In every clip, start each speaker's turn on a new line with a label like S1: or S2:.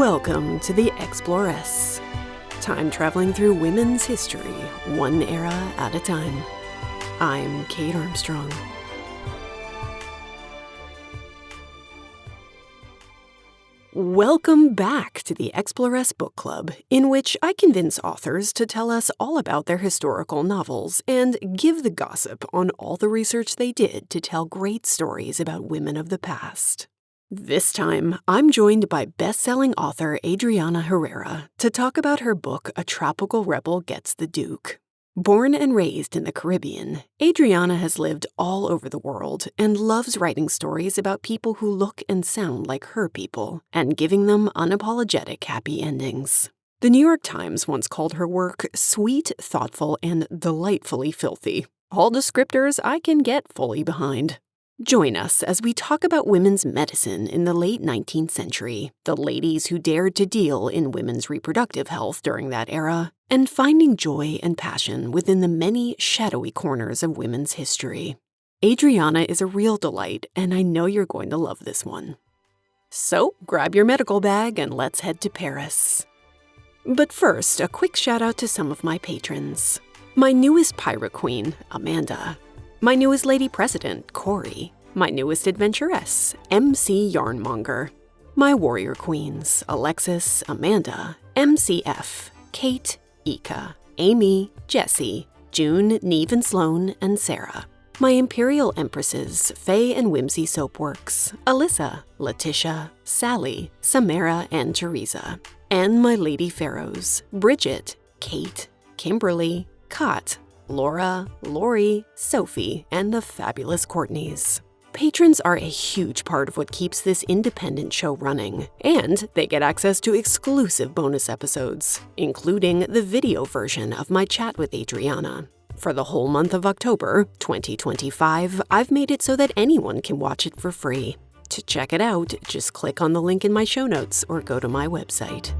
S1: Welcome to the Exploress. Time traveling through women's history, one era at a time. I'm Kate Armstrong. Welcome back to the Exploress Book Club, in which I convince authors to tell us all about their historical novels and give the gossip on all the research they did to tell great stories about women of the past. This time, I'm joined by best-selling author Adriana Herrera to talk about her book A Tropical Rebel Gets the Duke. Born and raised in the Caribbean, Adriana has lived all over the world and loves writing stories about people who look and sound like her people and giving them unapologetic happy endings. The New York Times once called her work sweet, thoughtful, and delightfully filthy. All descriptors I can get fully behind. Join us as we talk about women's medicine in the late 19th century, the ladies who dared to deal in women's reproductive health during that era, and finding joy and passion within the many shadowy corners of women's history. Adriana is a real delight, and I know you're going to love this one. So, grab your medical bag and let's head to Paris. But first, a quick shout out to some of my patrons. My newest pirate queen, Amanda. My newest lady president, Corey. My newest adventuress, MC Yarnmonger. My warrior queens, Alexis, Amanda, MCF, Kate, Ika, Amy, Jessie, June, Neve and Sloan, and Sarah. My imperial empresses, Faye and Whimsy Soapworks, Alyssa, Letitia, Sally, Samara, and Teresa. And my lady pharaohs, Bridget, Kate, Kimberly, Kot, Laura, Lori, Sophie, and the fabulous Courtneys. Patrons are a huge part of what keeps this independent show running, and they get access to exclusive bonus episodes, including the video version of my chat with Adriana. For the whole month of October 2025, I've made it so that anyone can watch it for free. To check it out, just click on the link in my show notes or go to my website.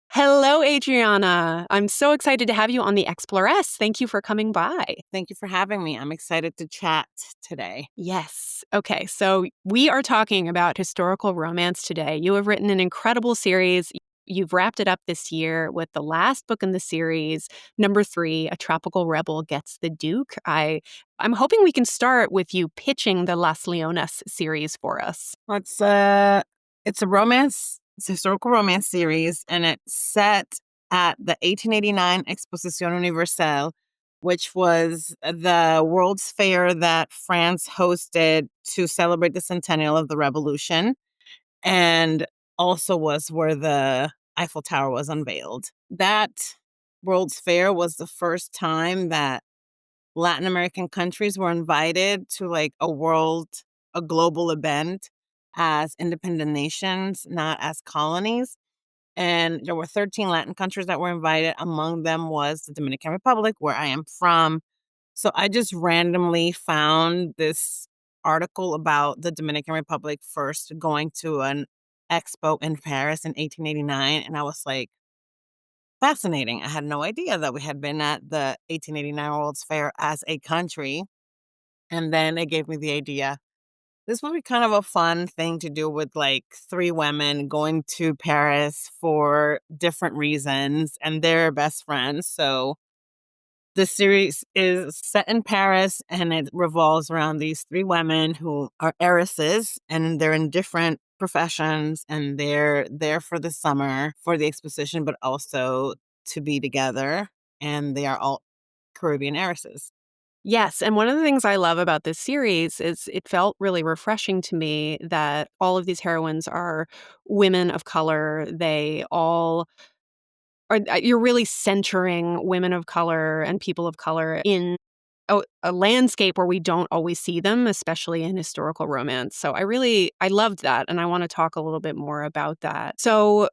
S1: Hello, Adriana. I'm so excited to have you on the Exploress. Thank you for coming by.
S2: Thank you for having me. I'm excited to chat today.
S1: Yes. Okay, so we are talking about historical romance today. You have written an incredible series. You've wrapped it up this year with the last book in the series, number 3, A Tropical Rebel Gets the Duke. I'm hoping we can start with you pitching the Las Leonas series for us.
S2: Well, it's a romance. It's a historical romance series, and it's set at the 1889 Exposition Universelle, which was the World's Fair that France hosted to celebrate the centennial of the Revolution, and also was where the Eiffel Tower was unveiled. That World's Fair was the first time that Latin American countries were invited to a global event as independent nations, not as colonies. And there were 13 Latin countries that were invited. Among them was the Dominican Republic, where I am from. So I just randomly found this article about the Dominican Republic first going to an expo in Paris in 1889. And I was like, fascinating. I had no idea that we had been at the 1889 World's Fair as a country. And then it gave me the idea. This would be kind of a fun thing to do with 3 women going to Paris for different reasons and they're best friends. So the series is set in Paris and it revolves around these 3 women who are heiresses and they're in different professions and they're there for the summer for the exposition, but also to be together. And they are all Caribbean heiresses.
S1: Yes, and one of the things I love about this series is it felt really refreshing to me that all of these heroines are women of color. They all are, you're really centering women of color and people of color in a landscape where we don't always see them, especially in historical romance. So I loved that, and I want to talk a little bit more about that. So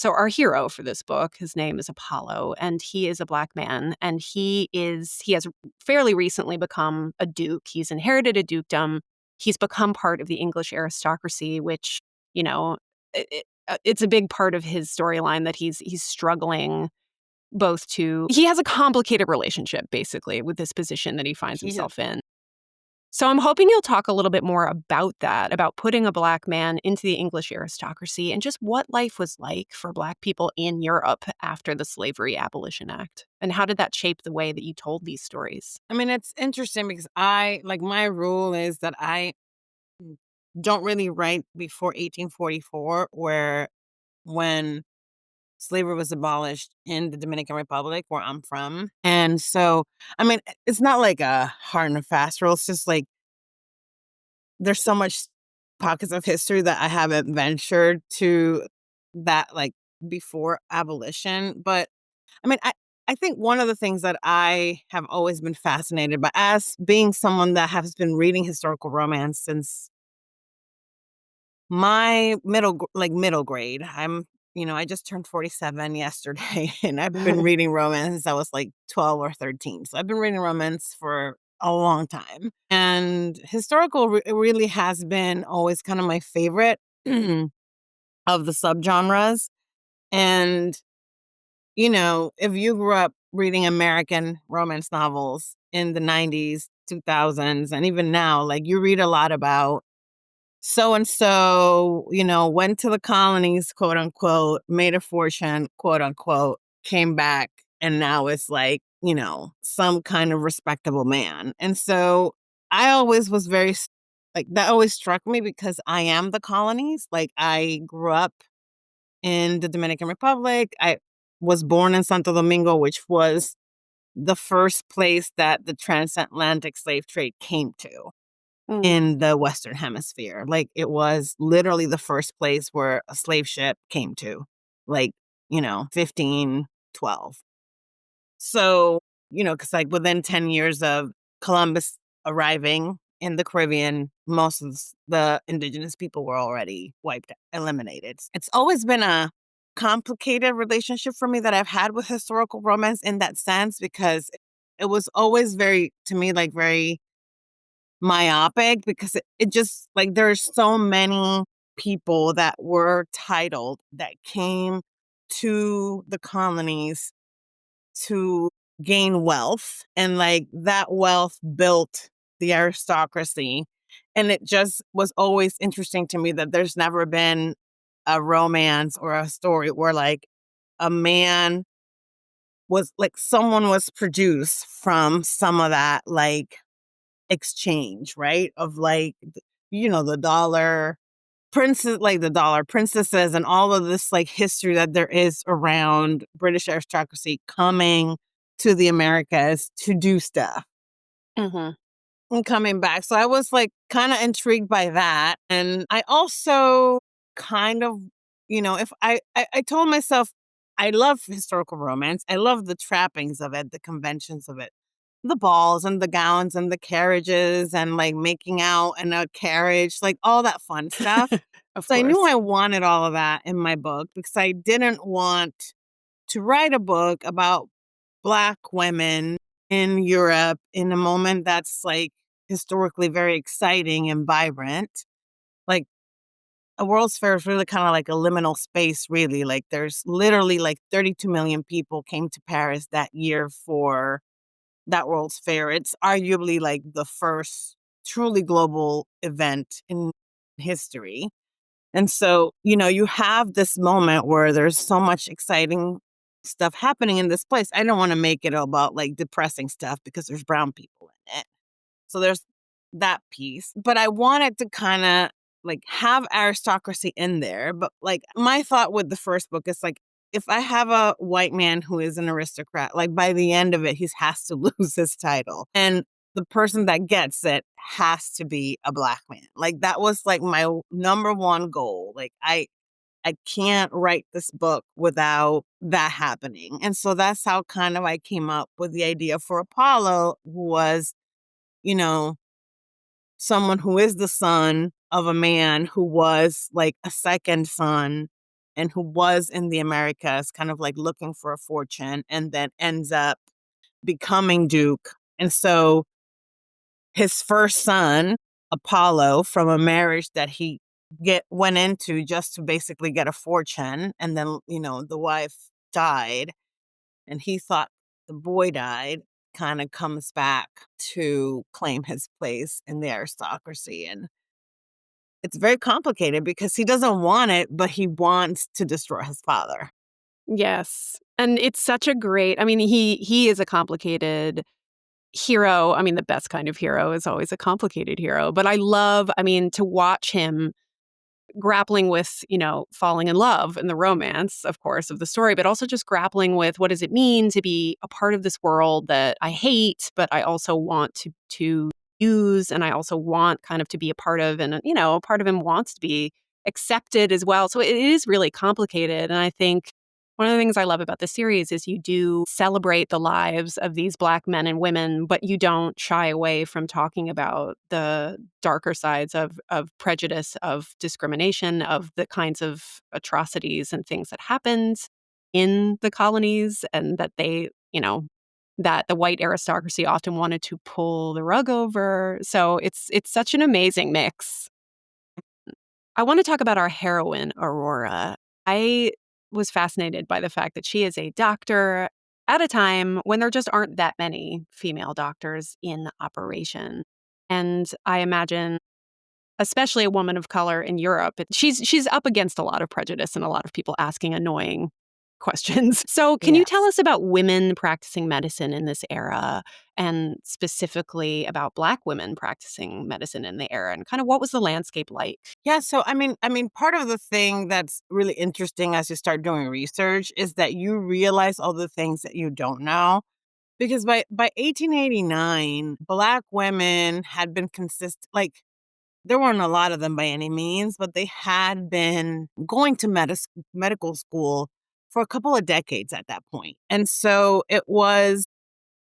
S1: our hero for this book, his name is Apollo, and he is a Black man, and he has fairly recently become a duke. He's inherited a dukedom. He's become part of the English aristocracy, which, it's a big part of his storyline that he's struggling both to, he has a complicated relationship, basically, with this position that he finds himself in. So I'm hoping you'll talk a little bit more about that, about putting a Black man into the English aristocracy and just what life was like for Black people in Europe after the Slavery Abolition Act. And how did that shape the way that you told these stories?
S2: I mean, it's interesting because my rule is that I don't really write before 1844, when slavery was abolished in the Dominican Republic, where I'm from. And so, I mean, it's not like a hard and fast rule. It's just like there's so much pockets of history that I haven't ventured to that, like, before abolition. But I mean, I think one of the things that I have always been fascinated by, as being someone that has been reading historical romance since my middle grade. I just turned 47 yesterday, and I've been reading romance since I was like 12 or 13. So I've been reading romance for a long time. And historical really has been always kind of my favorite of the subgenres. And, if you grew up reading American romance novels in the 90s, 2000s, and even now, like, you read a lot about so and so, went to the colonies, quote unquote, made a fortune, quote unquote, came back, and now it's like, some kind of respectable man. And so I always was like, that always struck me because I am the colonies. Like, I grew up in the Dominican Republic. I was born in Santo Domingo, which was the first place that the transatlantic slave trade came to
S1: Mm.
S2: in the Western Hemisphere. Like, it was literally the first place where a slave ship came to, like, 1512. So, because like within 10 years of Columbus arriving in the Caribbean, most of the indigenous people were already eliminated. It's always been a complicated relationship for me that I've had with historical romance in that sense, because it was always very, to me, like, very myopic, because it just, like, there's so many people that were titled that came to the colonies to gain wealth, and like that wealth built the aristocracy. And it just was always interesting to me that there's never been a romance or a story where, like, a man was, like, someone was produced from some of that, like, exchange, right? Of, like, the dollar the dollar princesses, and all of this, like, history that there is around British aristocracy coming to the Americas to do stuff
S1: Mm-hmm.
S2: and coming back. So I was, like, kind of intrigued by that. And I also kind of, if I told myself, I love historical romance. I love the trappings of it, the conventions of it, the balls and the gowns and the carriages and, like, making out in a carriage, like, all that fun stuff.
S1: Of
S2: So I knew
S1: course.
S2: I wanted all of that in my book, because I didn't want to write a book about Black women in Europe in a moment that's, like, historically very exciting and vibrant. Like, a World's Fair is really kind of like a liminal space, really. Like, there's literally like 32 million people came to Paris that year for that World's Fair. It's arguably like the first truly global event in history. And so, you have this moment where there's so much exciting stuff happening in this place. I don't want to make it about, like, depressing stuff because there's brown people in it. So there's that piece. But I wanted to kind of, like, have aristocracy in there. But, like, my thought with the first book is, like, if I have a white man who is an aristocrat, like, by the end of it, he has to lose his title. And the person that gets it has to be a Black man. Like, that was, like, my number one goal. Like, I can't write this book without that happening. And so that's how kind of I came up with the idea for Apollo, who was, you know, someone who is the son of a man who was, like, a second son, and who was in the Americas kind of, like, looking for a fortune, and then ends up becoming Duke. And so his first son, Apollo, from a marriage that he went into just to basically get a fortune, and then, the wife died. and he thought the boy died, kind of comes back to claim his place in the aristocracy. And it's very complicated because he doesn't want it, but he wants to destroy his father.
S1: Yes. And it's such a great, I mean, he is a complicated hero. I mean, the best kind of hero is always a complicated hero. But I love, I mean, to watch him grappling with, falling in love and the romance, of course, of the story, but also just grappling with what does it mean to be a part of this world that I hate, but I also want to use, and I also want kind of to be a part of, and a part of him wants to be accepted as well. So it is really complicated, and I think one of the things I love about the series is you do celebrate the lives of these Black men and women, but you don't shy away from talking about the darker sides of prejudice, of discrimination, of the kinds of atrocities and things that happened in the colonies, and that that the white aristocracy often wanted to pull the rug over. So it's such an amazing mix. I want to talk about our heroine, Aurora. I was fascinated by the fact that she is a doctor at a time when there just aren't that many female doctors in operation. And I imagine, especially a woman of color in Europe, she's up against a lot of prejudice and a lot of people asking annoying questions. So, can you tell
S2: Yes.
S1: us about women practicing medicine in this era, and specifically about Black women practicing medicine in the era, and kind of what was the landscape like?
S2: Yeah, so I mean, part of the thing that's really interesting as you start doing research is that you realize all the things that you don't know. Because by 1889, Black women had been like there weren't a lot of them by any means, but they had been going to medical school for a couple of decades at that point. And so it was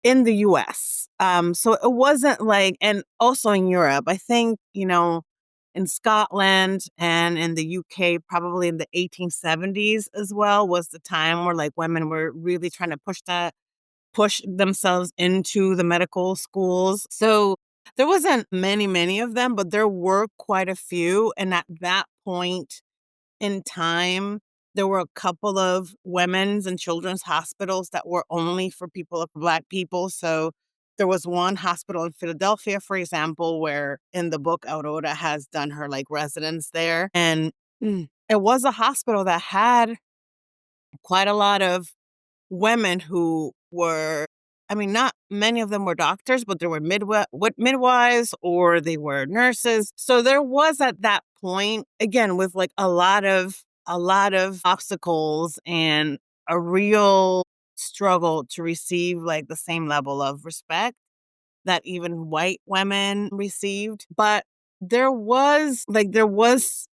S2: in the US. So it wasn't like, and also in Europe, I think, in Scotland and in the UK, probably in the 1870s as well, was the time where like women were really trying to push themselves into the medical schools. So there wasn't many of them, but there were quite a few. And at that point in time, there were a couple of women's and children's hospitals that were only for people of Black people. So there was one hospital in Philadelphia, for example, where in the book Aurora has done her like residence there. And it was a hospital that had quite a lot of women who were, I mean, not many of them were doctors, but there were midwives or they were nurses. So there was at that point, again, with like a lot of obstacles and a real struggle to receive like the same level of respect that even white women received. But there was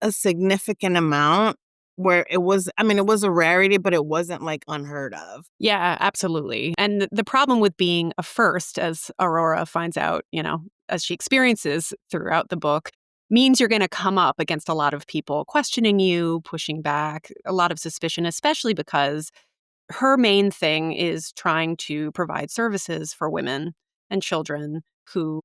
S2: a significant amount where it was, I mean, it was a rarity, but it wasn't like unheard of.
S1: Yeah, absolutely. And the problem with being a first, as Aurora finds out, as she experiences throughout the book, means you're going to come up against a lot of people questioning you, pushing back, a lot of suspicion, especially because her main thing is trying to provide services for women and children who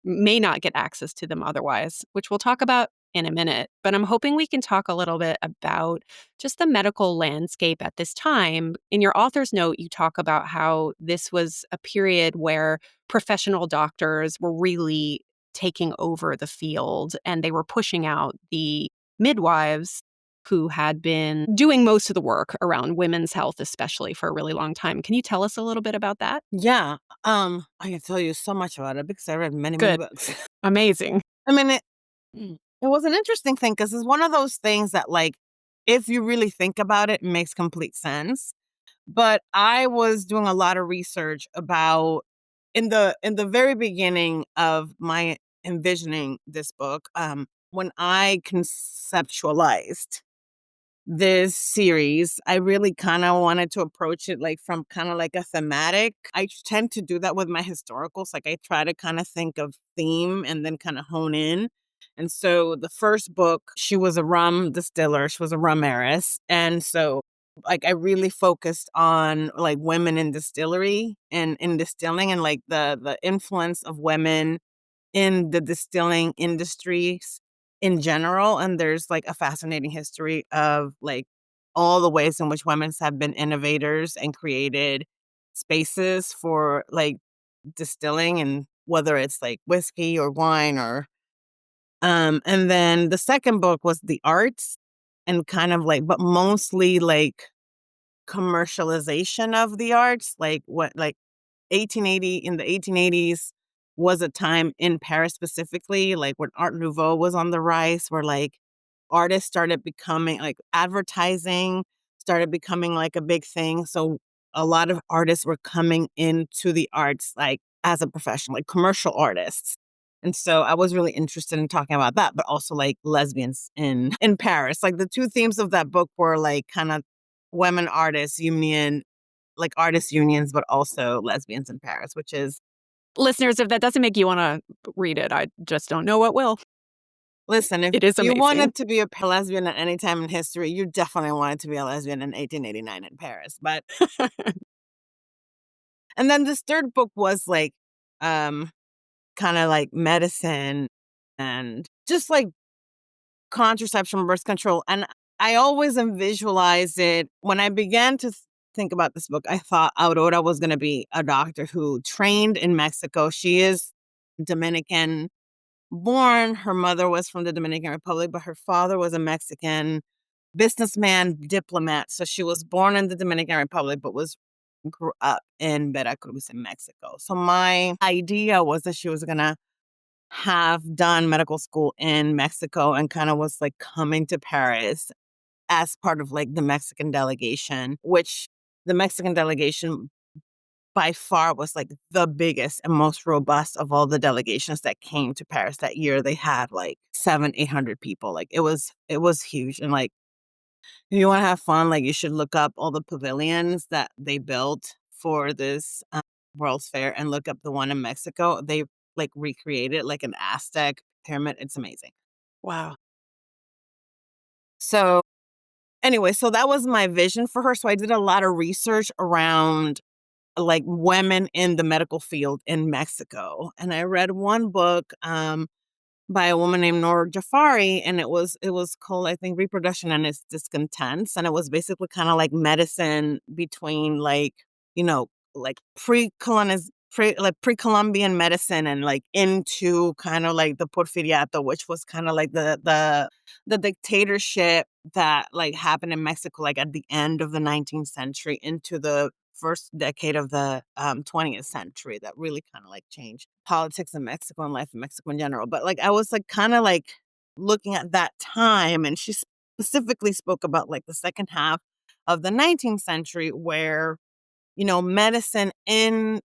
S1: may not get access to them otherwise, which we'll talk about in a minute. But I'm hoping we can talk a little bit about just the medical landscape at this time. In your author's note, you talk about how this was a period where professional doctors were really taking over the field, and they were pushing out the midwives who had been doing most of the work around women's health, especially for a really long time. Can you tell us a little bit about that?
S2: Yeah. I can tell you so much about it because I read many
S1: Good.
S2: books.
S1: Amazing.
S2: I mean, it was an interesting thing because it's one of those things that, like, if you really think about it, it makes complete sense. But I was doing a lot of research about in the very beginning of my envisioning this book, when I conceptualized this series, I really kind of wanted to approach it like from kind of like a thematic. I tend to do that with my historicals. Like I try to kind of think of theme and then kind of hone in. And so the first book, she was a rum distiller, she was a rum heiress. And so like I really focused on like women in distillery and in distilling and like the influence of women in the distilling industries in general. And there's like a fascinating history of like all the ways in which women have been innovators and created spaces for like distilling, and whether it's like whiskey or wine or and then the second book was the arts, and kind of like, but mostly like commercialization of the arts, like what, like 1880, in the 1880s was a time in Paris specifically, like when Art Nouveau was on the rise, where like artists started becoming like advertising started becoming like a big thing. So a lot of artists were coming into the arts like as a profession, like commercial artists. And so I was really interested in talking about that, but also like lesbians in Paris. Like the two themes of that book were like kind of women artists union, like artist unions, but also lesbians in Paris, which is,
S1: Listeners, if that doesn't make you want to read it, I just don't know what will.
S2: listen, if
S1: It is
S2: you
S1: amazing.
S2: wanted to be a lesbian at any time in history, you definitely wanted to be a lesbian in 1889 in Paris. But and then this third book was like um kind of like medicine and just like contraception, birth control. And I always visualize it. When I began to think about this book, I thought Aurora was going to be a doctor who trained in Mexico. She is Dominican born. Her mother was from the Dominican Republic, but her father was a Mexican businessman, diplomat. So she was born in the Dominican Republic, but grew up in Veracruz in Mexico. So my idea was that she was going to have done medical school in Mexico and kind of was like coming to Paris as part of like the Mexican delegation, which the Mexican delegation by far was like the biggest and most robust of all the delegations that came to Paris that year. They had like 800 people. Like it was huge. And like, if you want to have fun, like you should look up all the pavilions that they built for this World's Fair and look up the one in Mexico. They like recreated like an Aztec pyramid. It's amazing.
S1: Wow.
S2: So anyway, so that was my vision for her. So I did a lot of research around like women in the medical field in Mexico. And I read one book by a woman named Nora Jafari, and it was called, I think, Reproduction and Its Discontents. And it was basically kind of like medicine between like, you know, like pre-Columbian medicine and like into kind of like the Porfiriato, which was kind of like the dictatorship that like happened in Mexico like at the end of the 19th century into the first decade of the 20th century, that really kind of like changed politics in Mexico and life in Mexico in general. But like I was like kind of like looking at that time, and she specifically spoke about like the second half of the 19th century where, medicine in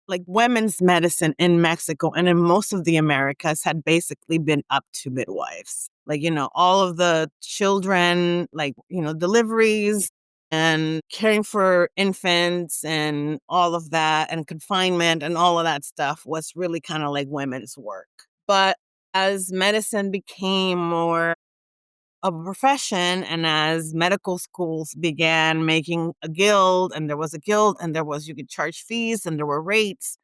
S2: like women's medicine in Mexico and in most of the Americas had basically been up to midwives. Like, all of the children, like, deliveries and caring for infants and all of that and confinement and all of that stuff was really kind of like women's work. But as medicine became more of a profession, and as medical schools began making a guild, and there was a guild, and you could charge fees and there were rates,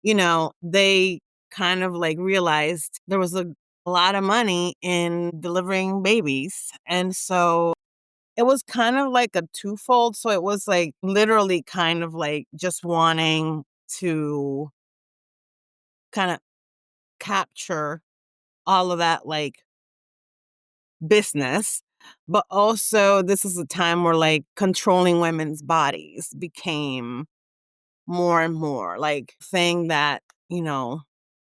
S2: they kind of like realized there was a lot of money in delivering babies. And so it was kind of like a twofold. So it was like literally kind of like just wanting to kind of capture all of that like business. But also, this is a time where like controlling women's bodies became more and more like thing that,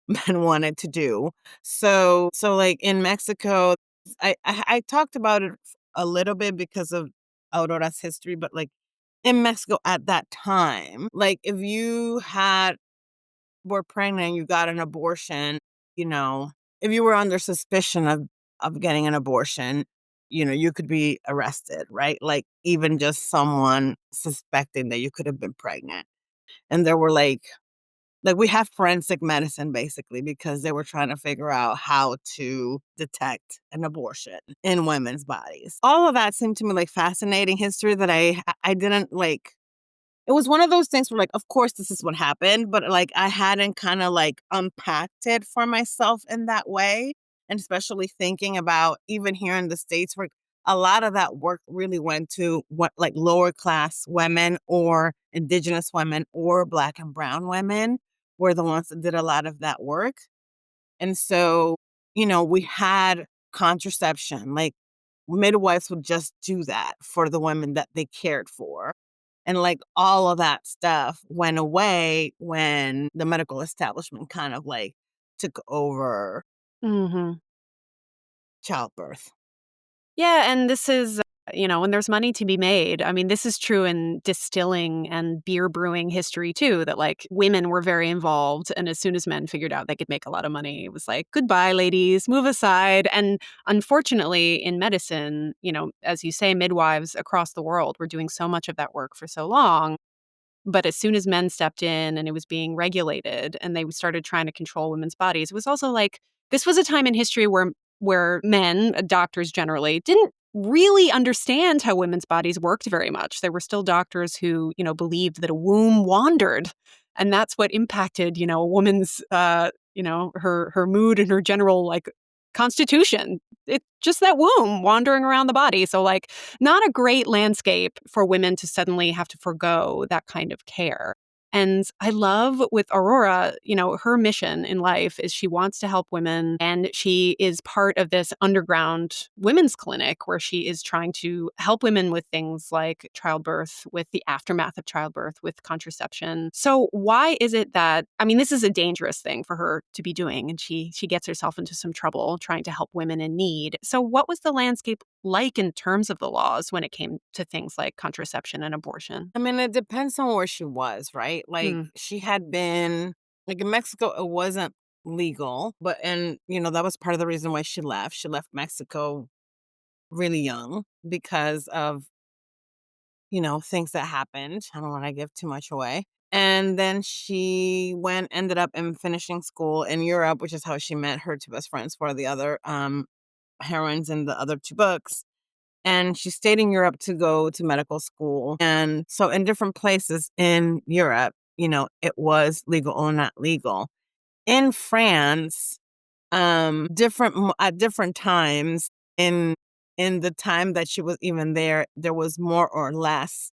S2: men wanted to do. So like in Mexico, I talked about it a little bit because of Aurora's history, but like in Mexico at that time, like if you were pregnant, you got an abortion, you know, if you were under suspicion of getting an abortion, you could be arrested, right? Like even just someone suspecting that you could have been pregnant. And there were like we have forensic medicine basically because they were trying to figure out how to detect an abortion in women's bodies. All of that seemed to me like fascinating history that I didn't like. It was one of those things where like, of course this is what happened, but like I hadn't kind of like unpacked it for myself in that way. And especially thinking about even here in the States where a lot of that work really went to what, like, lower class women or indigenous women or Black and brown women were the ones that did a lot of that work. And so, we had contraception, like midwives would just do that for the women that they cared for. And like all of that stuff went away when the medical establishment kind of like took over
S1: Mhm.
S2: childbirth.
S1: Yeah, and this is, when there's money to be made. I mean, this is true in distilling and beer brewing history too, that like women were very involved. And as soon as men figured out they could make a lot of money, it was like, goodbye, ladies, move aside. And unfortunately, in medicine, as you say, midwives across the world were doing so much of that work for so long. But as soon as men stepped in and it was being regulated and they started trying to control women's bodies, it was also like this was a time in history where men, doctors generally, didn't really understand how women's bodies worked very much. There were still doctors who, believed that a womb wandered, and that's what impacted, a woman's her mood and her general like constitution. It's just that womb wandering around the body. So like not a great landscape for women to suddenly have to forgo that kind of care. And I love with Aurora, her mission in life is she wants to help women. And she is part of this underground women's clinic where she is trying to help women with things like childbirth, with the aftermath of childbirth, with contraception. So why is it that, I mean, this is a dangerous thing for her to be doing. And she gets herself into some trouble trying to help women in need. So what was the landscape like in terms of the laws when it came to things like contraception and abortion?
S2: I mean, it depends on where she was, right? Like
S1: Mm,
S2: she had been like in Mexico, it wasn't legal, but and that was part of the reason why she left. She left Mexico really young because of things that happened. I don't want to give too much away. And then she ended up in finishing school in Europe, which is how she met her two best friends for the other heroines in the other two books. And she stayed in Europe to go to medical school. And so in different places in Europe, it was legal or not legal. In France, at different times in the time that she was even there was more or less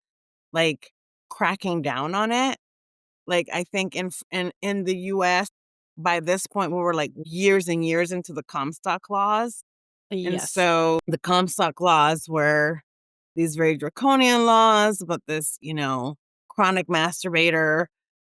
S2: like cracking down on it. Like I think in the US by this point we were like years and years into the Comstock laws. And
S1: yes.
S2: so the Comstock laws were these very draconian laws about this, chronic masturbator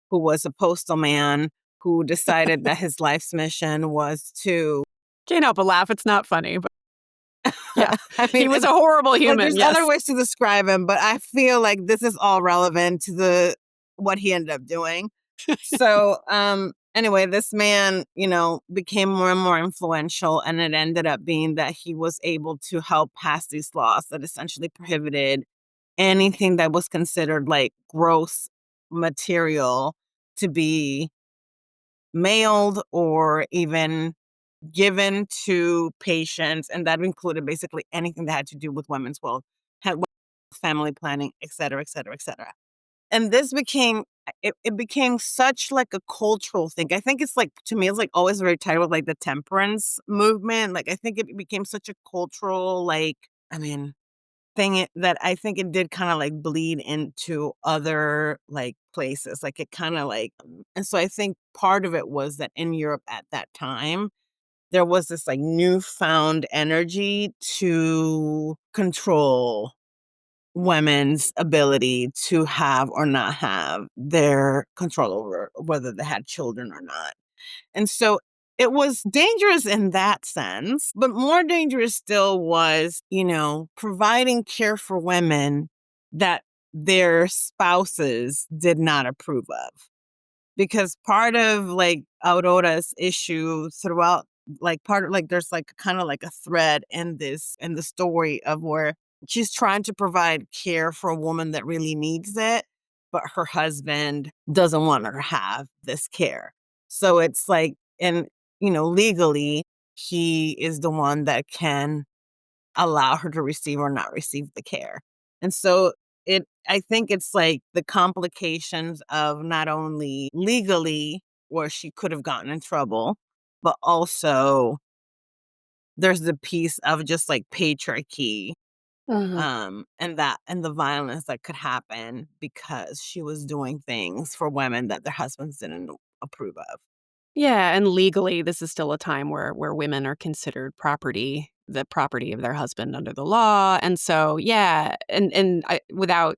S2: who was a postal man who decided that his life's mission was to
S1: Can't help but laugh. It's not funny, but yeah,
S2: I
S1: he
S2: mean,
S1: was a horrible
S2: like,
S1: human.
S2: there's other
S1: Yes.
S2: ways to describe him, but I feel like this is all relevant to the what he ended up doing. So, anyway, this man, became more and more influential, and it ended up being that he was able to help pass these laws that essentially prohibited anything that was considered like gross material to be mailed or even given to patients, and that included basically anything that had to do with women's health, family planning, et cetera, et cetera, et cetera. And this became it became such like a cultural thing. I think it's like to me, it's like always very tied with like the temperance movement. Like I think it became such a cultural like I mean that I think it did kind of like bleed into other like places. Like it kind of like and so I think part of it was that in Europe at that time there was this like newfound energy to control women's ability to have or not have their control over whether they had children or not. And so it was dangerous in that sense, but more dangerous still was, providing care for women that their spouses did not approve of. Because part of like Aurora's issue throughout like part of like there's like kind of like a thread in the story of where she's trying to provide care for a woman that really needs it, but her husband doesn't want her to have this care. So it's like and legally he is the one that can allow her to receive or not receive the care. And so I think it's like the complications of not only legally where she could have gotten in trouble, but also there's the piece of just like patriarchy
S1: Uh-huh.
S2: And the violence that could happen because she was doing things for women that their husbands didn't approve of.
S1: Yeah, and legally, this is still a time where women are considered property, the property of their husband under the law, and so, yeah, and I without,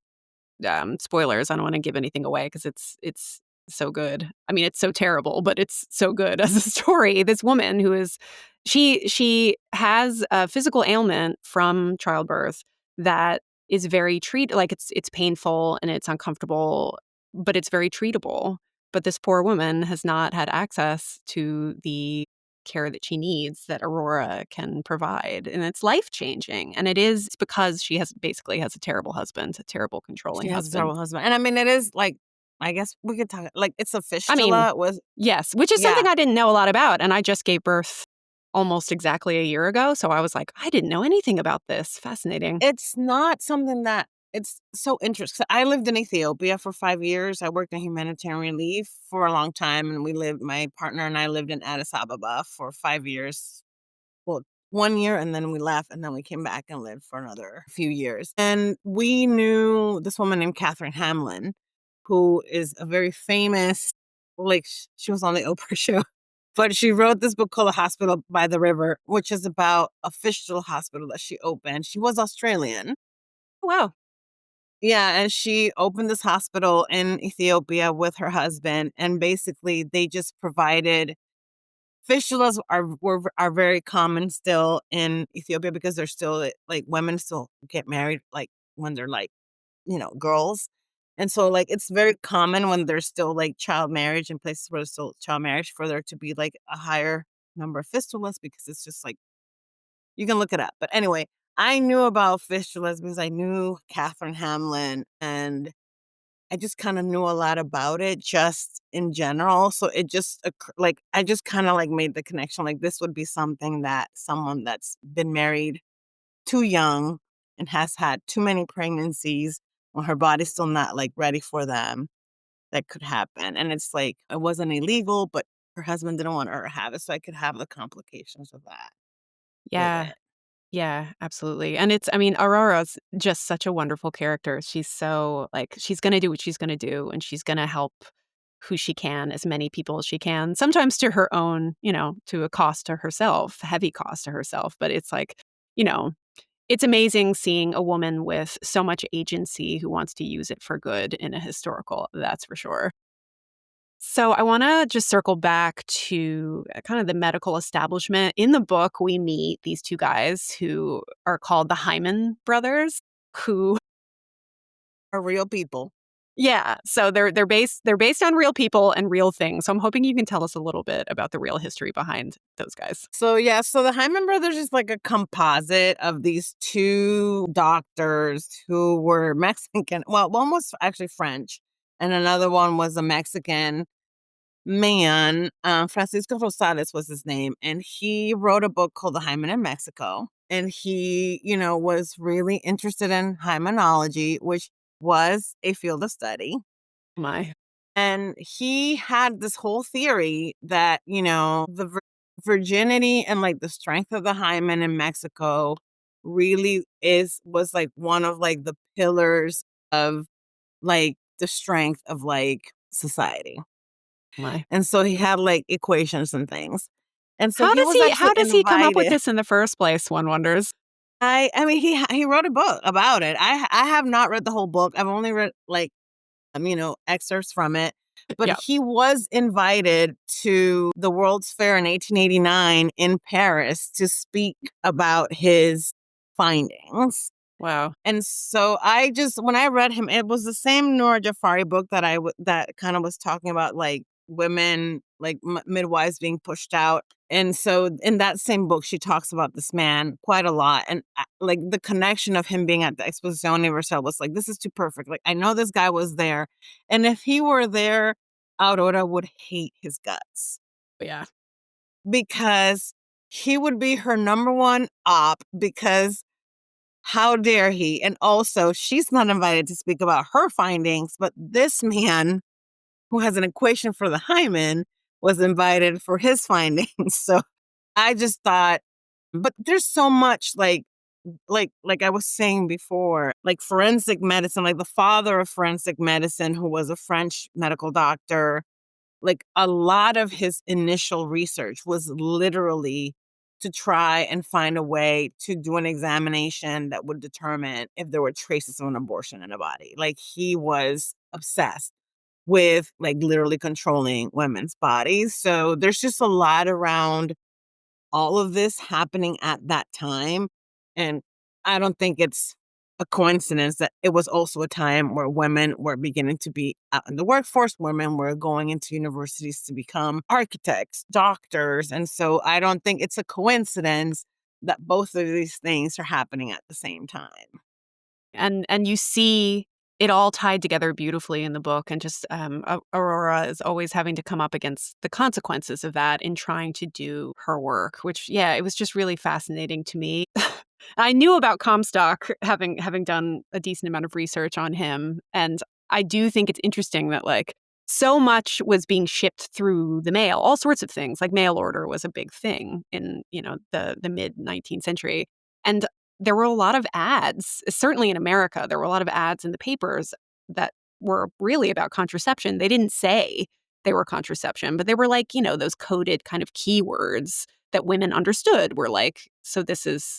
S1: spoilers, I don't wanna give anything away because it's so good. I mean, it's so terrible, but it's so good as a story. This woman who is she has a physical ailment from childbirth that is very like, it's painful and it's uncomfortable, but it's very treatable. But this poor woman has not had access to the care that she needs that Aurora can provide, and it's life-changing, and it is because she basically has a terrible husband, a terrible
S2: She
S1: controlling
S2: has a
S1: husband.
S2: terrible husband, and I mean, it is like, I guess we could talk like, it's a
S1: I mean,
S2: fistula with
S1: yes, which is something
S2: yeah.
S1: I didn't know a lot about, and I just gave birth almost exactly a year ago, so I was like, "I didn't know anything about this. Fascinating."
S2: It's not something that it's so interesting. I lived in Ethiopia for 5 years. I worked in humanitarian relief for a long time, and my partner and I lived in Addis Ababa for 5 years. Well, 1 year, and then we left, and then we came back and lived for another few years. And we knew this woman named Catherine Hamlin, who is a very famous, like, she was on the Oprah show, but she wrote this book called The Hospital by the River, which is about a fistula hospital that she opened. She was Australian.
S1: Oh, wow.
S2: Yeah, and she opened this hospital in Ethiopia with her husband, and basically they just provided fistulas are very common still in Ethiopia because they're still like women still get married like when they're like, girls. And so like it's very common when there's still like child marriage in places where there's still child marriage for there to be like a higher number of fistulas because it's just like you can look it up. But anyway, I knew about fistulas because I knew Catherine Hamlin and I just kinda knew a lot about it just in general, so it just like, I just kinda, like, made the connection, like, this would be something that someone that's been married too young and has had too many pregnancies when her body's still not, like, ready for them, that could happen, and it's like, it wasn't illegal, but her husband didn't want her to have it, so I could have the complications of that with
S1: Yeah.
S2: it.
S1: Yeah, absolutely, and I mean, Aurora's just such a wonderful character. She's so like, she's gonna do what she's gonna do, and she's gonna help who she can, as many people as she can, sometimes to her own, to a cost to herself, heavy cost to herself, but it's like, you know, it's amazing seeing a woman with so much agency who wants to use it for good in a historical, that's for sure. So I want to just circle back to kind of the medical establishment. In the book, we meet these two guys who are called the Hyman brothers, who
S2: Are real people.
S1: yeah, so they're based on real people and real things. So I'm hoping you can tell us a little bit about the real history behind those guys.
S2: So, yeah, so the Hyman brothers is like a composite of these 2 doctors who were Mexican. Well, one was actually French, and another one was a Mexican man. Francisco Rosales was his name, and he wrote a book called The Hymen in Mexico. And he, was really interested in hymenology, which was a field of study.
S1: My,
S2: And he had this whole theory that, the virginity and like the strength of the hymen in Mexico really was like one of like the pillars of like the strength of like society.
S1: my.
S2: And so he had like equations and things. And so
S1: How
S2: he
S1: does
S2: was
S1: he
S2: actually
S1: how does he come up with
S2: invited.
S1: this in the first place, one wonders?
S2: I mean he wrote a book about it. I have not read the whole book. I've only read like excerpts from it. But
S1: Yeah.
S2: he was invited to the World's Fair in 1889 in Paris to speak about his findings.
S1: Wow.
S2: And so when I read him, it was the same Nora Jafari book that kind of was talking about like women, like midwives being pushed out. And so in that same book, she talks about this man quite a lot. And like the connection of him being at the Exposition Universelle was like, this is too perfect. Like, I know this guy was there. And if he were there, Aurora would hate his guts
S1: Yeah.
S2: because he would be her number one op because how dare he? And also, she's not invited to speak about her findings, but this man who has an equation for the hymen was invited for his findings. So I just thought, but there's so much like like I was saying before, like forensic medicine, like the father of forensic medicine, who was a French medical doctor, like a lot of his initial research was literally to try and find a way to do an examination that would determine if there were traces of an abortion in a body. Like he was obsessed with like literally controlling women's bodies. So there's just a lot around all of this happening at that time. And I don't think it's a coincidence that it was also a time where women were beginning to be out in the workforce. Women were going into universities to become architects, doctors. And so I don't think it's a coincidence that both of these things are happening at the same time.
S1: And you see it all tied together beautifully in the book, and just Aurora is always having to come up against the consequences of that in trying to do her work, which, yeah, it was just really fascinating to me. I knew about Comstock, having done a decent amount of research on him, and I do think it's interesting that, like, so much was being shipped through the mail. All sorts of things, like mail order was a big thing in, the mid 19th century. And there were a lot of ads, certainly in America, there were a lot of ads in the papers that were really about contraception. They didn't say they were contraception, but they were like, those coded kind of keywords that women understood were like, so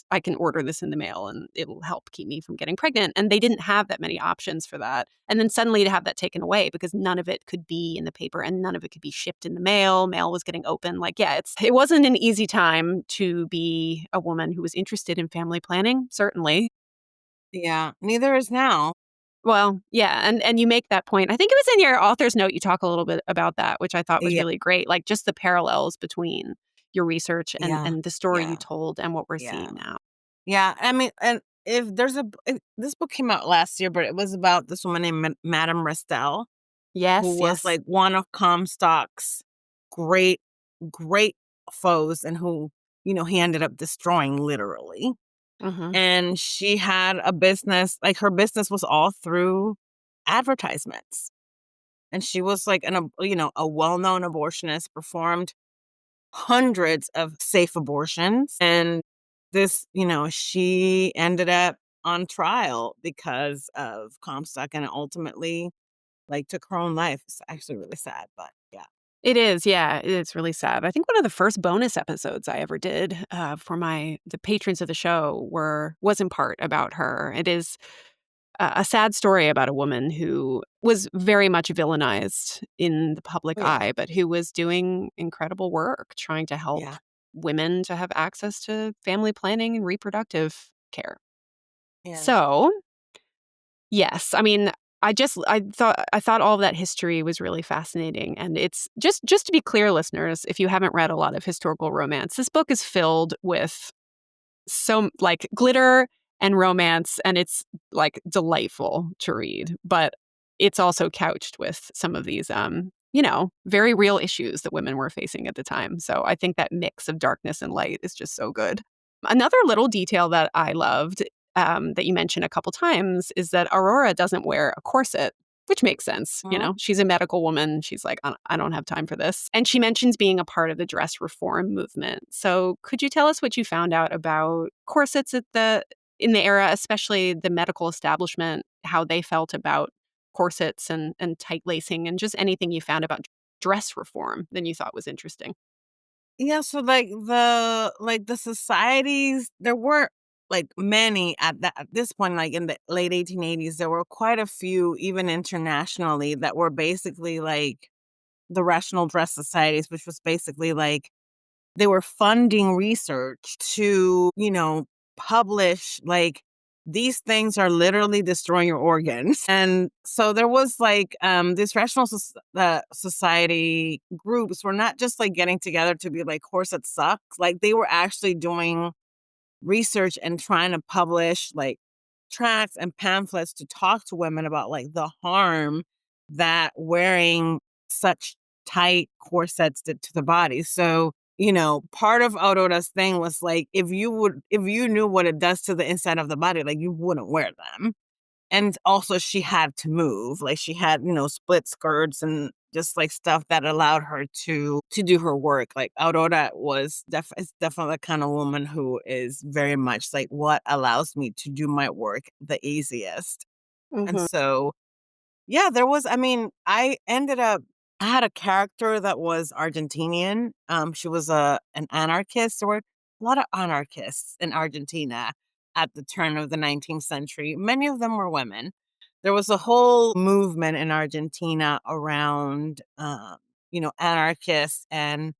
S1: I can order this in the mail and it'll help keep me from getting pregnant. And they didn't have that many options for that. And then suddenly to have that taken away because none of it could be in the paper and none of it could be shipped in the mail. Mail was getting open. Like, yeah, it wasn't an easy time to be a woman who was interested in family planning, certainly.
S2: Yeah, neither is now.
S1: Well, yeah, and you make that point. I think it was in your author's note you talk a little bit about that, which I thought was
S2: Yeah,
S1: really great, like just the parallels between your research and
S2: yeah,
S1: and the story you
S2: yeah,
S1: told and what we're
S2: yeah.
S1: seeing now.
S2: Yeah, I mean, and if there's this book came out last year, but it was about this woman named Madame Restel, who
S1: Yes,
S2: was
S1: yes.
S2: like one of Comstock's great, great foes, and who, he ended up destroying literally.
S1: Mhm.
S2: And she had a business, like her business was all through advertisements. And she was like a well-known abortionist, performed hundreds of safe abortions. And this, she ended up on trial because of Comstock and ultimately like took her own life. It's actually really sad, but yeah.
S1: It is, yeah, it's really sad. I think one of the first bonus episodes I ever did, for the patrons of the show was in part about her. It is a sad story about a woman who was very much villainized in the public
S2: Oh, yeah.
S1: eye, but who was doing incredible work trying to help
S2: Yeah.
S1: women to have access to family planning and reproductive care.
S2: Yeah.
S1: So, yes, I mean, I thought all of that history was really fascinating, and it's just to be clear, listeners, if you haven't read a lot of historical romance, this book is filled with so like glitter and romance, and it's like delightful to read, but it's also couched with some of these very real issues that women were facing at the time. So I think that mix of darkness and light is just so good. Another little detail that I loved, that you mentioned a couple times, is that Aurora doesn't wear a corset, which makes sense.
S2: Mhm.
S1: She's a medical woman. She's like, I don't have time for this. And she mentions being a part of the dress reform movement. So could you tell us what you found out about corsets in the era, especially the medical establishment, how they felt about corsets and tight lacing, and just anything you found about dress reform that you thought was interesting?
S2: Yeah, so like the societies, there were like many at this point, like in the late 1880s, there were quite a few, even internationally, that were basically like the Rational Dress Societies, which was basically like they were funding research to, publish like these things are literally destroying your organs. And so there was like these society groups were not just like getting together to be like corset sucks. Like they were actually doing research and trying to publish like tracts and pamphlets to talk to women about like the harm that wearing such tight corsets did to the body. So, part of Aurora's thing was like if you knew what it does to the inside of the body, like you wouldn't wear them. And also she had to move. Like she had, split skirts and just like stuff that allowed her to do her work. Like Aurora is definitely the kind of woman who is very much like what allows me to do my work the easiest. And
S1: Mhm.
S2: so yeah, I had a character that was Argentinian. She was an anarchist. There were a lot of anarchists in Argentina at the turn of the 19th century. Many of them were women. There was a whole movement in Argentina around, anarchists and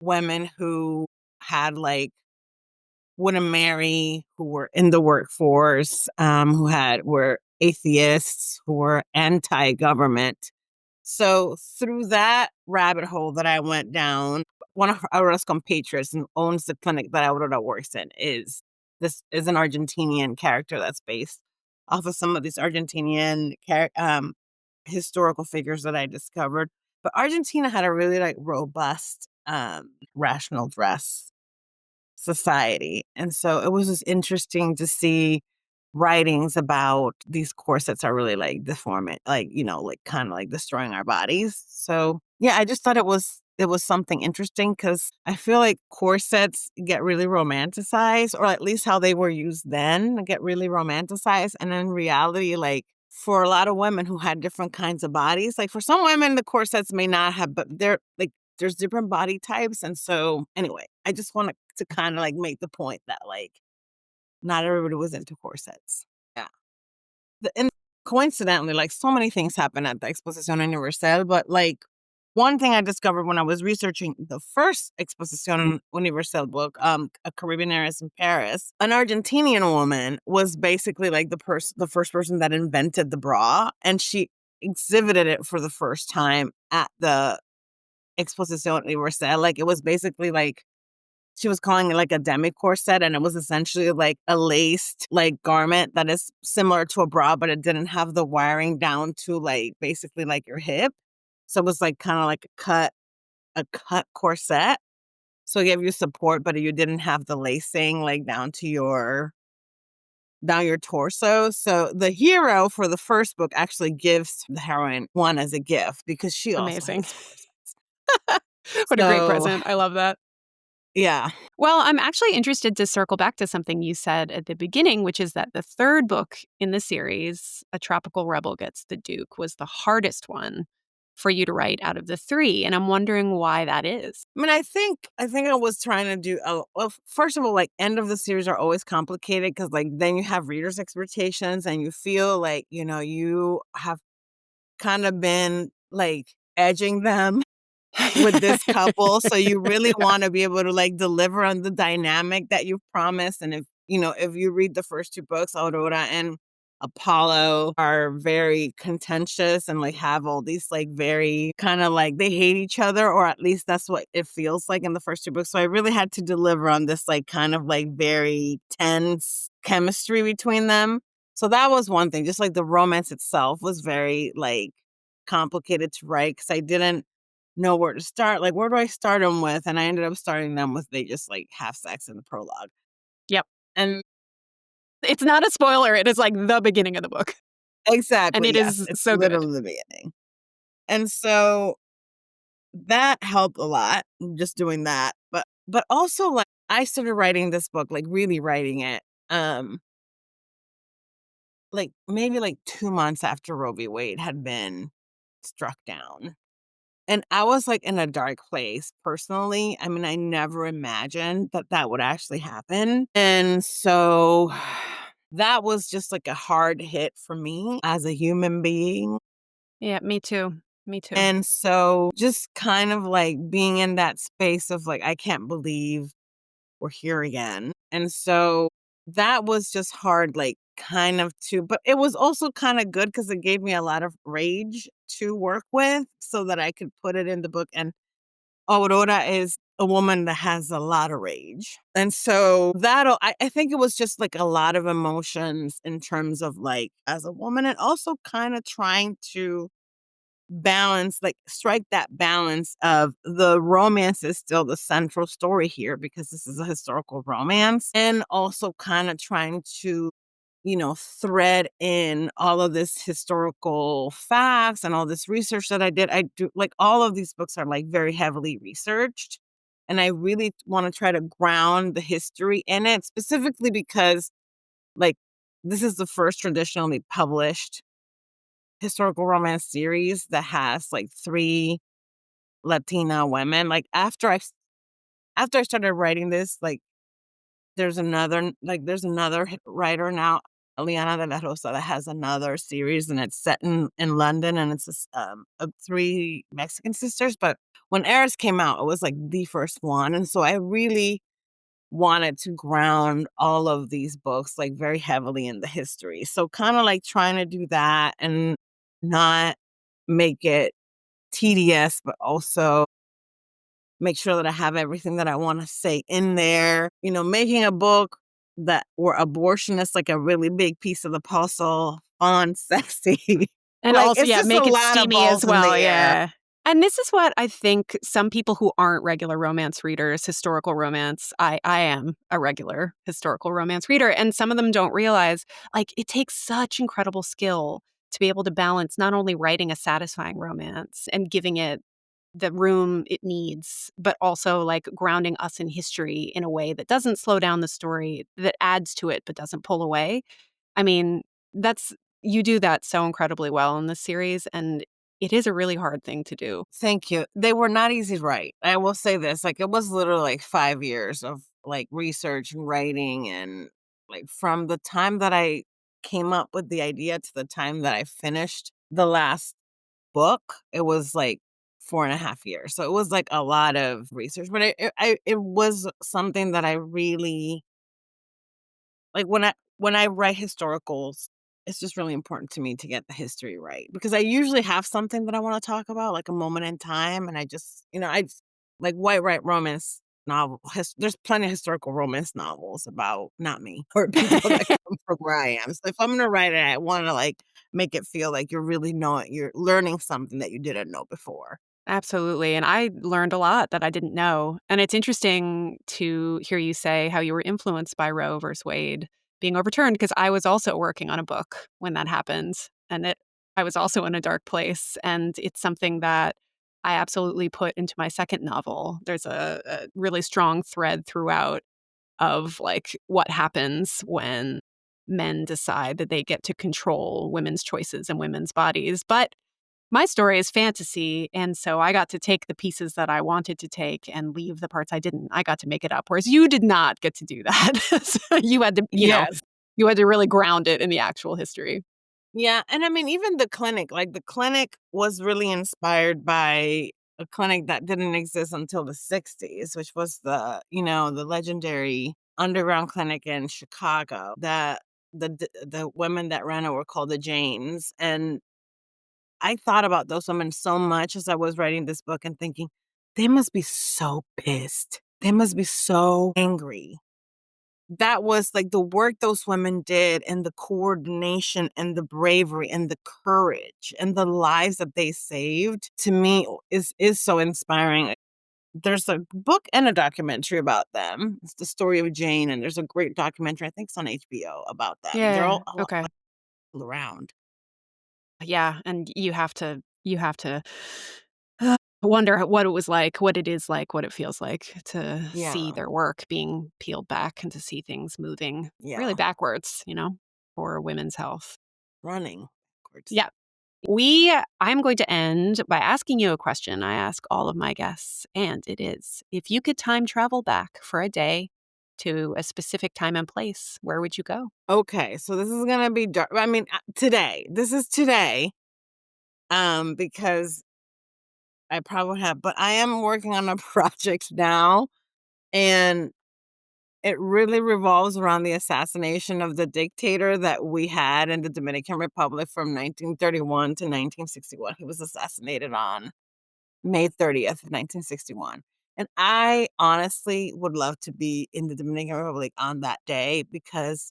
S2: women who had like wouldn't marry, who were in the workforce, were atheists, who were anti-government. So through that rabbit hole that I went down, one of Aurora's compatriots and owns the clinic that Aurora works in is an Argentinian character that's based off of some of these historical figures that I discovered. But Argentina had a really like robust rational dress society. And so it was just interesting to see writings about these corsets are really like deforming, like, like kind of like destroying our bodies. So yeah, I just thought it was something interesting because I feel like corsets get really romanticized, or at least how they were used then get really romanticized. And in reality, like for a lot of women who had different kinds of bodies, like for some women, the corsets may not have, but they're like there's different body types. And so anyway, I just wanted to kind of like make the point that like not everybody was into corsets. Yeah. And coincidentally, like so many things happen at the Exposición Universal, but like one thing I discovered when I was researching the first Exposición Universal book, A Caribbean Heiress in Paris, an Argentinian woman was basically like the first person that invented the bra, and she exhibited it for the first time at the Exposición Universal. Like it was basically like she was calling it like a demi corset, and it was essentially like a laced like garment that is similar to a bra, but it didn't have the wiring down to like basically like your hip. So it was like kind of like a cut corset. So it gave you support, but you didn't have the lacing like down your torso. So the hero for the first book actually gives the heroine one as a gift because she also
S1: Amazing.
S2: hates corsets.
S1: What a great
S2: So
S1: present. I love that.
S2: yeah.
S1: Well, I'm actually interested to circle back to something you said at the beginning, which is that the third book in the series, A Tropical Rebel Gets the Duke, was the hardest one for you to write out of the three. And I'm wondering why that is.
S2: I mean, I think I was trying to do well, first of all, like end of the series are always complicated because like then you have readers' expectations and you feel like, you have kind of been like edging them with this couple. So you really want to be able to like deliver on the dynamic that you've promised. And if you read the first two books, Aurora and Apollo are very contentious and like have all these like very kind of like they hate each other, or at least that's what it feels like in the first two books. So I really had to deliver on this like kind of like very tense chemistry between them. So that was one thing. Just like the romance itself was very like complicated to write because I didn't know where to start. Like, where do I start them with? And I ended up starting them with they just like have sex in the prologue.
S1: Yep.
S2: And
S1: It's not a spoiler. It is like the beginning of the book. And
S2: exactly,
S1: it
S2: yes,
S1: is
S2: it's
S1: so good.
S2: literally the beginning. And so that helped a lot, just doing that. But also like I started writing this book, like really writing it, um, like maybe like 2 months after Roe v. Wade had been struck down. And I was like in a dark place personally. I mean, I never imagined that that would actually happen. And so that was just like a hard hit for me as a human being.
S1: Yeah, me too. Me too.
S2: And so just kind of like being in that space of like, I can't believe we're here again. And so that was just hard, like kind of but it was also kind of good because it gave me a lot of rage to work with so that I could put it in the book. And Aurora is a woman that has a lot of rage. And so I think it was just like a lot of emotions in terms of like as a woman, and also kind of trying to balance, like strike that balance of the romance is still the central story here because this is a historical romance, and also kind of trying to thread in all of this historical facts and all this research that I did. I do like all of these books are like very heavily researched. And I really want to try to ground the history in it, specifically because like this is the first traditionally published historical romance series that has like three Latina women. Like after I started writing this, like there's another writer now, Eliana de la Rosa, that has another series, and it's set in London, and it's three Mexican sisters. But when Eris came out, it was like the first one, and so I really wanted to ground all of these books like very heavily in the history. So kind of like trying to do that and not make it tedious, but also make sure that I have everything that I want to say in there. Making a book that where abortion is like a really big piece of the puzzle, fun, sexy.
S1: And
S2: Like
S1: also,
S2: it's
S1: yeah,
S2: just a
S1: make it
S2: lot of
S1: steamy as
S2: balls in
S1: well,
S2: the air.
S1: yeah. And this is what I think some people who aren't regular romance readers, historical romance, I am a regular historical romance reader, and some of them don't realize, like, it takes such incredible skill to be able to balance not only writing a satisfying romance and giving it the room it needs, but also, like, grounding us in history in a way that doesn't slow down the story, that adds to it but doesn't pull away. I mean, that's you do that so incredibly well in this series, and it is a really hard thing to do.
S2: Thank you. They were not easy to write. I will say this, like it was literally like 5 years of like research and writing, and like from the time that I came up with the idea to the time that I finished the last book, it was like 4.5 years. So it was like a lot of research, but it was something that I really like when I write historicals, it's just really important to me to get the history right because I usually have something that I want to talk about, like a moment in time, and like white romance novel. There's plenty of historical romance novels about not me or people that come from where I am. So if I'm gonna write it, I want to like make it feel like you're learning something that you didn't know before.
S1: Absolutely, and I learned a lot that I didn't know, and it's interesting to hear you say how you were influenced by Roe versus Wade being overturned because I was also working on a book when that happened, and I was also in a dark place, and it's something that I absolutely put into my second novel. There's a really strong thread throughout of, like, what happens when men decide that they get to control women's choices and women's bodies, but my story is fantasy, and so I got to take the pieces that I wanted to take and leave the parts I didn't. I got to make it up, whereas you did not get to do that. So you had to,
S2: Yes.
S1: you had to really ground it in the actual history.
S2: Yeah, and I mean, even the clinic was really inspired by a clinic that didn't exist until the 60s, which was the legendary underground clinic in Chicago that the women that ran it were called the Janes. And I thought about those women so much as I was writing this book and thinking, they must be so pissed. They must be so angry. That was like the work those women did and the coordination and the bravery and the courage and the lives that they saved to me is so inspiring. There's a book and a documentary about them. It's the story of Jane, and there's a great documentary, I think it's on HBO, about them. They're
S1: Yeah.
S2: all
S1: Okay.
S2: around.
S1: Yeah, and you have to wonder what it was like, what it is like, what it feels like to see
S2: Yeah.
S1: their work being peeled back and to see things moving really
S2: Yeah.
S1: backwards, for women's health.
S2: Running backwards.
S1: Yeah. I'm going to end by asking you a question I ask all of my guests, and it is, if you could time travel back for a day to a specific time and place, where would you go?
S2: Okay, so this is gonna be dark. I mean, today. This is today. Because I probably have, but I am working on a project now, and it really revolves around the assassination of the dictator that we had in the Dominican Republic from 1931 to 1961. He was assassinated on May 30th of 1961. And I honestly would love to be in the Dominican Republic on that day because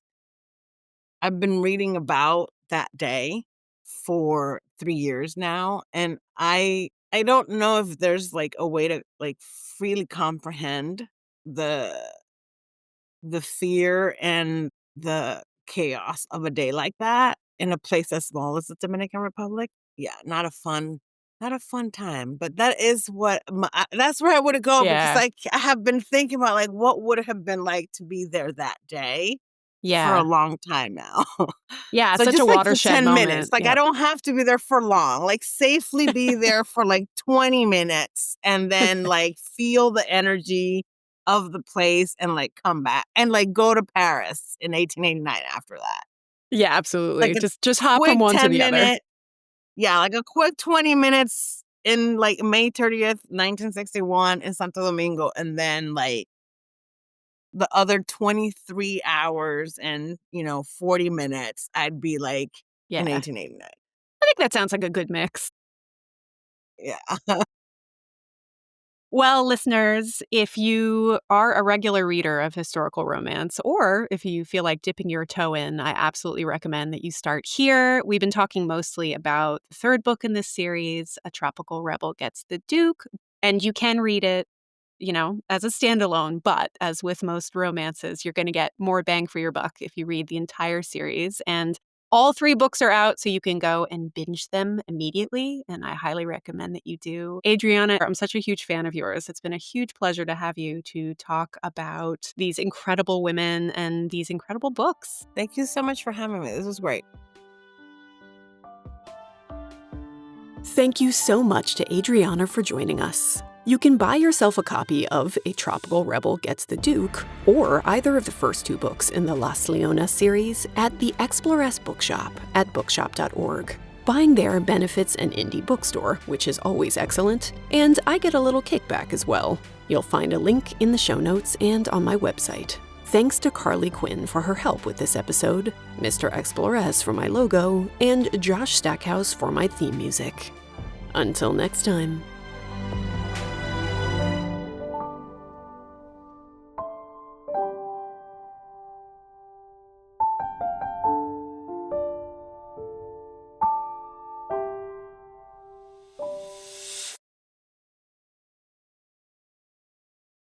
S2: I've been reading about that day for 3 years now, and I don't know if there's, like, a way to, like, freely comprehend the the fear and the chaos of a day like that in a place as small as the Dominican Republic. Yeah, not a fun time. But that is that's where I would go because
S3: Yeah.
S2: I have been thinking about like what would it have been like to be there that day for a
S3: Yeah.
S2: long time now.
S3: Yeah,
S2: So
S3: such a
S2: just like for
S3: watershed
S2: 10 minutes,
S3: moment.
S2: like I
S3: Yep.
S2: don't have to be there for long, like safely be there for like 20 minutes and then like feel the energy of the place and like come back and like go to Paris in 1889 after that.
S3: Yeah,
S2: Like
S3: absolutely.
S2: a
S3: Just hop from
S2: quick
S3: one to
S2: 10
S3: the other.
S2: minute, yeah, like a quick 20 minutes in like May 30th, 1961 in Santo Domingo, and then like the other 23 hours and, 40 minutes, I'd be like in
S3: Yeah.
S2: 1889.
S3: I think that sounds like a good mix.
S2: Yeah.
S3: Well, listeners, if you are a regular reader of historical romance, or if you feel like dipping your toe in, I absolutely recommend that you start here. We've been talking mostly about the third book in this series, A Tropical Rebel Gets the Duke, and you can read it, as a standalone, but as with most romances, you're going to get more bang for your buck if you read the entire series. And all 3 books are out, so you can go and binge them immediately, and I highly recommend that you do. Adriana, I'm such a huge fan of yours. It's been a huge pleasure to have you to talk about these incredible women and these incredible books.
S2: Thank you so much for having me. This was great.
S1: Thank you so much to Adriana for joining us. You can buy yourself a copy of A Tropical Rebel Gets the Duke, or either of the first 2 books in the Las Leonas series at the Exploress Bookshop at bookshop.org. Buying there benefits an indie bookstore, which is always excellent, and I get a little kickback as well. You'll find a link in the show notes and on my website. Thanks to Carly Quinn for her help with this episode, Mr. Exploress for my logo, and Josh Stackhouse for my theme music. Until next time.